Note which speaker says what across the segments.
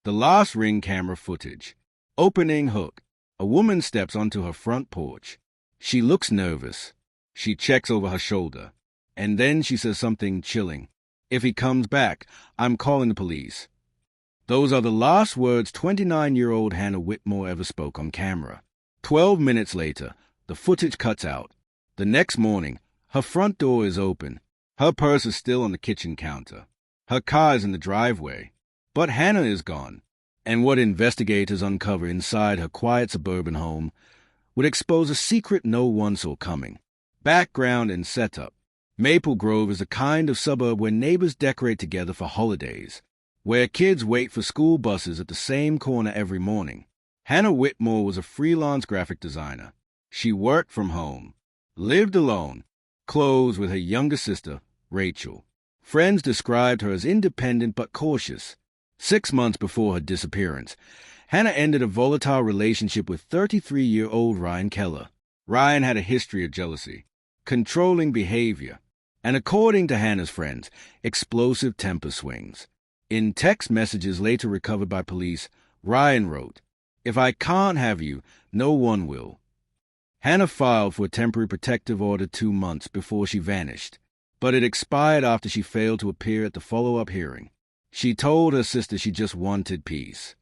Speaker 1: The last Ring camera footage. Opening hook. A woman steps onto her front porch. She looks nervous. She checks over her shoulder. And then she says something chilling. "If he comes back, I'm calling the police." Those are the last words 29-year-old Hannah Whitmore ever spoke on camera. 12 minutes later, the footage cuts out. The next morning, her front door is open. Her purse is still on the kitchen counter. Her car is in the driveway. But Hannah is gone. And what investigators uncover inside her quiet suburban home would expose a secret no one saw coming. Background and setup. Maple Grove is a kind of suburb where neighbors decorate together for holidays, where kids wait for school buses at the same corner every morning. Hannah Whitmore was a freelance graphic designer. She worked from home, lived alone, close with her younger sister, Rachel. Friends described her as independent but cautious. 6 months before her disappearance, Hannah ended a volatile relationship with 33-year-old Ryan Keller. Ryan had a history of jealousy, controlling behavior, and according to Hannah's friends, explosive temper swings. In text messages later recovered by police, Ryan wrote, "If I can't have you, no one will." Hannah filed for a temporary protective order 2 months before she vanished, but it expired after she failed to appear at the follow-up hearing. She told her sister she just wanted peace.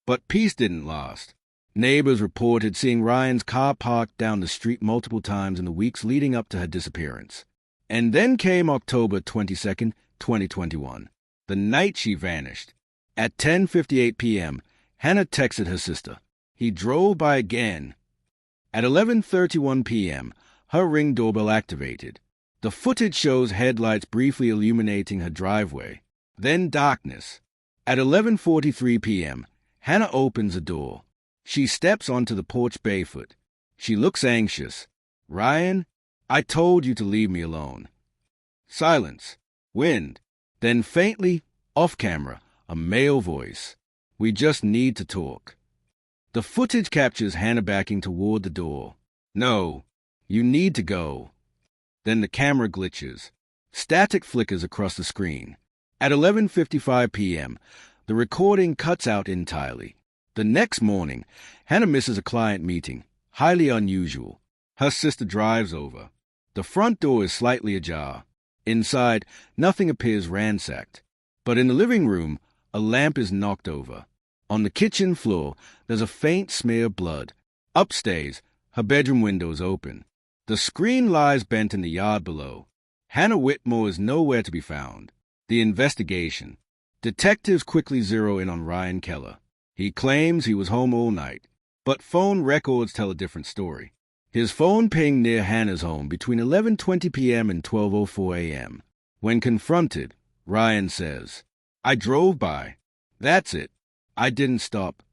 Speaker 1: But peace didn't last. Neighbors reported seeing Ryan's car parked down the street multiple times in the weeks leading up to her disappearance. And then came October 22, 2021, the night she vanished. At 10:58 p.m., Hannah texted her sister. "He drove by again." At 11:31 p.m., her Ring doorbell activated. The footage shows headlights briefly illuminating her driveway, then darkness. At 11:43 p.m., Hannah opens the door. She steps onto the porch barefoot. She looks anxious. "Ryan, I told you to leave me alone." Silence. Wind. Then faintly, off camera, a male voice. "We just need to talk." The footage captures Hannah backing toward the door. "No, you need to go." Then the camera glitches. Static flickers across the screen. At 11:55 p.m., the recording cuts out entirely. The next morning, Hannah misses a client meeting, highly unusual. Her sister drives over. The front door is slightly ajar. Inside, nothing appears ransacked. But in the living room, a lamp is knocked over. On the kitchen floor, there's a faint smear of blood. Upstairs, her bedroom window is open. The screen lies bent in the yard below. Hannah Whitmore is nowhere to be found. The investigation. Detectives quickly zero in on Ryan Keller. He claims he was home all night, but phone records tell a different story. His phone pinged near Hannah's home between 11:20 p.m. and 12:04 a.m. When confronted, Ryan says, "I drove by. That's it. I didn't stop."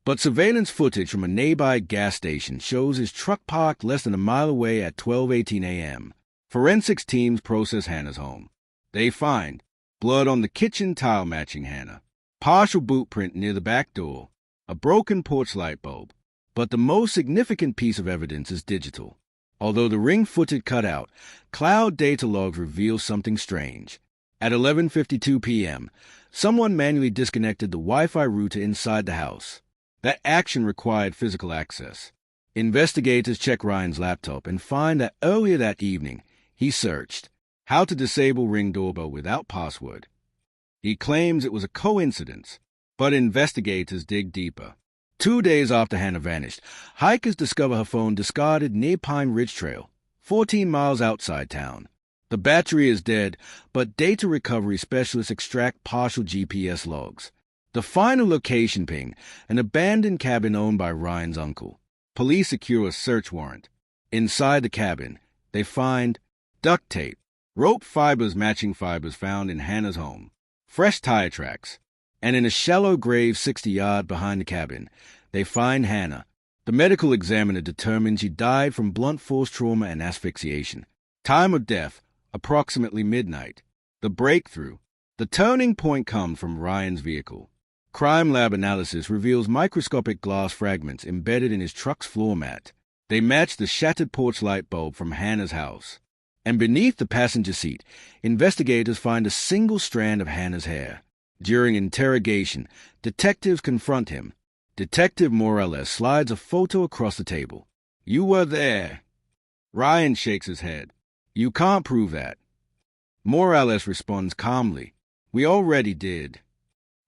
Speaker 1: But surveillance footage from a nearby gas station shows his truck parked less than a mile away at 12:18 a.m. Forensics teams process Hannah's home. They find blood on the kitchen tile matching Hannah, partial boot print near the back door, a broken porch light bulb. But the most significant piece of evidence is digital. Although the Ring footage cut out, cloud data logs reveal something strange. At 11:52 p.m., someone manually disconnected the Wi-Fi router inside the house. That action required physical access. Investigators check Ryan's laptop and find that earlier that evening, he searched how to disable Ring doorbell without password. He claims it was a coincidence, but investigators dig deeper. 2 days after Hannah vanished, hikers discover her phone discarded near Pine Ridge Trail, 14 miles outside town. The battery is dead, but data recovery specialists extract partial GPS logs. The final location ping, an abandoned cabin owned by Ryan's uncle. Police secure a search warrant. Inside the cabin, they find duct tape, rope fibers matching fibers found in Hannah's home, fresh tire tracks, and in a shallow grave 60 yards behind the cabin, they find Hannah. The medical examiner determined she died from blunt force trauma and asphyxiation. Time of death, approximately midnight. The breakthrough. The turning point comes from Ryan's vehicle. Crime lab analysis reveals microscopic glass fragments embedded in his truck's floor mat. They match the shattered porch light bulb from Hannah's house. And beneath the passenger seat, investigators find a single strand of Hannah's hair. During interrogation, detectives confront him. Detective Morales slides a photo across the table. "You were there." Ryan shakes his head. "You can't prove that." Morales responds calmly. "We already did."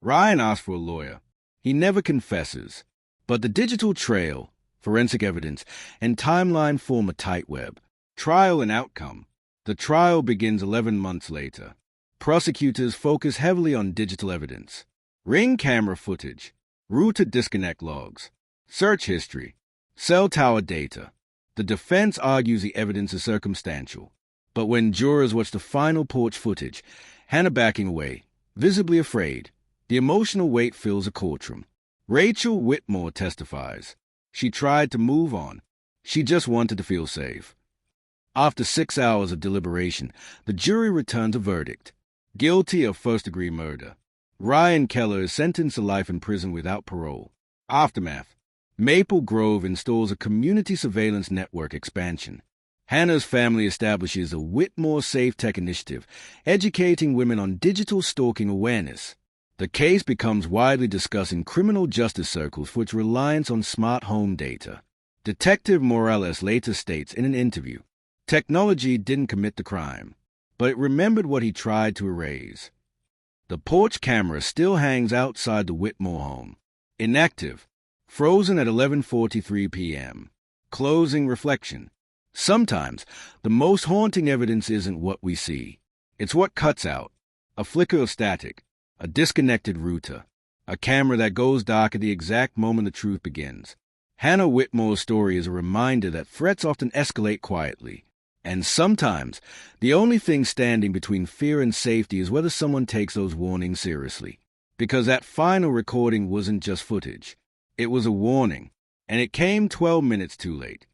Speaker 1: Ryan asks for a lawyer. He never confesses. But the digital trail, forensic evidence, and timeline form a tight web. Trial and outcome. The trial begins 11 months later. Prosecutors focus heavily on digital evidence. Ring camera footage, router disconnect logs, search history, cell tower data. The defense argues the evidence is circumstantial. But when jurors watch the final porch footage, Hannah backing away, visibly afraid, the emotional weight fills a courtroom. Rachel Whitmore testifies. She tried to move on. She just wanted to feel safe. After 6 hours of deliberation, the jury returns a verdict. Guilty of first-degree murder. Ryan Keller is sentenced to life in prison without parole. Aftermath. Maple Grove installs a community surveillance network expansion. Hannah's family establishes a Whitmore Safe Tech initiative, educating women on digital stalking awareness. The case becomes widely discussed in criminal justice circles for its reliance on smart home data. Detective Morales later states in an interview, technology didn't commit the crime, but it remembered what he tried to erase. The porch camera still hangs outside the Whitmore home, inactive, frozen at 11:43 p.m. Closing reflection. Sometimes, the most haunting evidence isn't what we see. It's what cuts out. A flicker of static, a disconnected router, a camera that goes dark at the exact moment the truth begins. Hannah Whitmore's story is a reminder that threats often escalate quietly. And sometimes, the only thing standing between fear and safety is whether someone takes those warnings seriously. Because that final recording wasn't just footage. It was a warning, and it came 12 minutes too late.